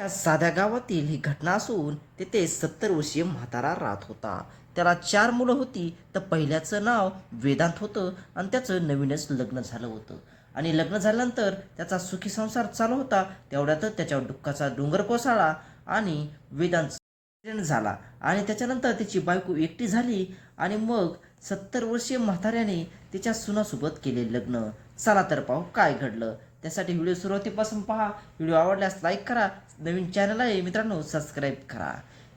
या साध्या गावातील ही घटना असून तेथे 70 वर्षीय म्हातारा राहत होता. त्याला 4 मुलं होती. तर पहिल्याचं नाव वेदांत होतं आणि त्याचं नवीनच लग्न झालं होतं. आणि लग्न झाल्यानंतर त्याचा सुखी संसार चालू होता. तेवढ्यातच त्याच्यावर दुःखाचा डोंगर कोसळला आणि वेदांत ॲक्सिडेंट झाला. आणि त्याच्यानंतर त्याची बायको एकटी झाली. आणि मग 70 वर्षीय म्हाताऱ्याने तिच्या सुनासोबत केले लग्न. चला तर पाहू काय घडलं. त्यासाठी व्हिडिओ सुरुवातीपासून पहा. व्हिडिओ आवडल्यास लाईक करा. नवीन चॅनल आहे मित्रांनो, सबस्क्राईब करा.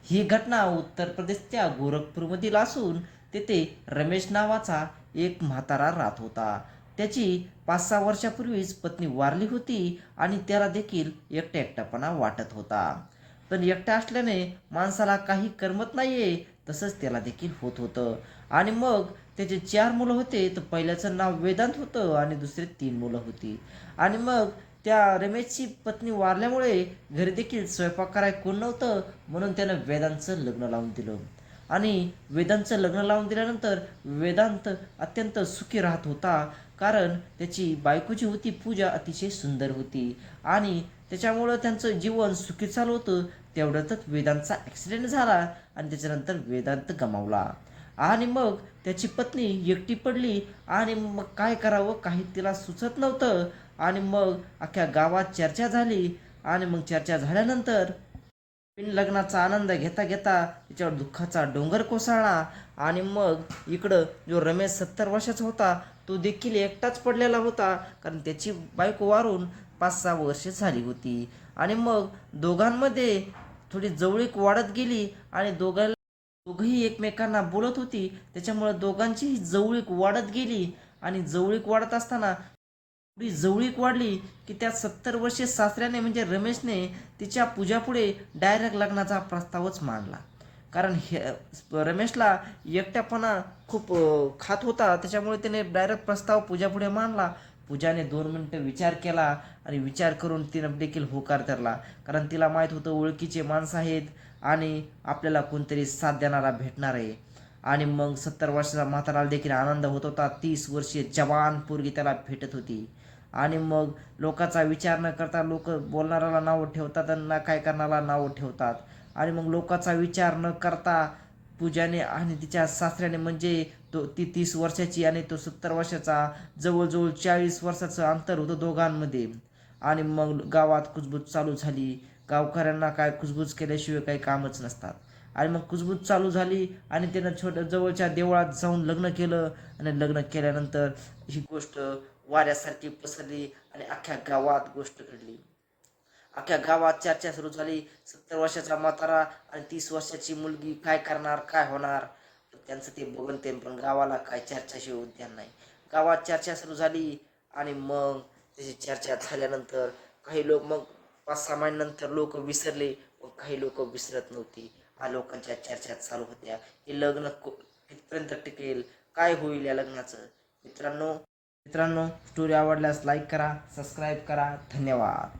ही घटना उत्तर प्रदेशच्या गोरखपूरमधील असून तेथे रमेश नावाचा एक म्हातारा राहत होता. त्याची 5-6 वर्षापूर्वीच पत्नी वारली होती आणि त्याला देखील एकटा एकटापणा वाटत होता. पण एकटा असल्याने माणसाला काही करमत नाहीये तसंच त्याला देखील होत होतं. आणि मग त्याचे 4 मुलं होते. तर पहिल्याचं नाव वेदांत होतं आणि दुसरे 3 मुलं होती. आणि मग त्या रमेशची पत्नी वारल्यामुळे घरी देखील स्वयंपाक करायला कोण नव्हतं, म्हणून त्यानं वेदांतचं लग्न लावून दिलं. आणि वेदांतचं लग्न लावून दिल्यानंतर वेदांत अत्यंत सुखी राहत होता. कारण त्याची बायको जी होती पूजा अतिशय सुंदर होती आणि त्याच्यामुळं त्यांचं जीवन सुखी चालू होतं. तेवढ्यातच वेदांतचा ॲक्सिडेंट झाला आणि त्याच्यानंतर वेदांत गमावला. आणि मग त्याची पत्नी एकटी पडली आणि मग काय करावं काही तिला सुचत नव्हतं. आणि मग अख्ख्या गावात चर्चा झाली. आणि मग चर्चा झाल्यानंतर बिन लग्नाचा आनंद घेता घेता त्याच्यावर दुःखाचा डोंगर कोसळला. आणि मग इकडं जो रमेश 70 वर्षाचा होता तो देखील एकटाच पडलेला होता. कारण त्याची बायको वारून 5-6 वर्ष झाली होती. आणि मग दोघांमध्ये थोडी जवळीक वाढत गेली आणि दोघंही एकमेकांना बोलत होती. त्याच्यामुळे दोघांचीही जवळीक वाढत गेली. आणि जवळीक वाढत असताना एवढी जवळीक वाढली की त्या 70 वर्षीय सासऱ्याने म्हणजे रमेशने तिच्या पूजापुढे डायरेक्ट लग्नाचा प्रस्तावच मांडला. कारण रमेशला एकट्यापणा खूप खात होता. त्याच्यामुळे त्याने डायरेक्ट प्रस्ताव पूजापुढे मांडला. पूजाने 2 मिनिटं विचार केला आणि विचार करून तिनं देखील होकार धरला. कारण तिला माहीत होतं ओळखीचे माणसं आहेत आणि आपल्याला कोणतरी साथ देणारा भेटणार आहे. आणि मग 70 वर्षाचा म्हाताराला देखील आनंद होत होता. 30 वर्षीय जवान पोरगी त्याला भेटत होती. आणि मग लोकांचा विचार न करता लोक बोलणाऱ्याला नावं ठेवतात आणि ना काय करणारा नावं ठेवतात. आणि मग लोकांचा विचार न करता पूजाने आणि तिच्या सासऱ्याने म्हणजे ती 30 वर्षाची आणि तो 70 वर्षाचा, जवळजवळ 40 वर्षाचं अंतर होतं दोघांमध्ये. आणि मग गावात कुजबूज चालू झाली. गावकऱ्यांना काय कुजबूज केल्याशिवाय काही कामच नसतात. आणि मग कुजबूज चालू झाली आणि त्यानं छोट्या जवळच्या देवळात जाऊन लग्न केलं. आणि लग्न केल्यानंतर ही गोष्ट वाऱ्यासारखी पसरली आणि अख्ख्या गावात गोष्ट घडली. अख्ख्या गावात चर्चा सुरू झाली. 70 वर्षाचा म्हातारा आणि 30 वर्षाची मुलगी काय करणार, काय होणार. त्यांचं ते बघून ते पण गावाला काय चर्चाशिवाय उद्यान नाही. गावात चर्चा सुरू झाली. आणि मग त्याची चर्चा झाल्यानंतर काही लोक मग 5-6 महिन्यानंतर लोक विसरले. व काही लोक विसरत नव्हती. लोकांच्या चर्चा चालू होत्या. हे लग्न कितपर्यंत टिकेल, काय होईल या लग्नाचं. मित्रांनो मित्रांनो स्टोरी आवडल्यास लाईक करा, सबस्क्राईब करा. धन्यवाद.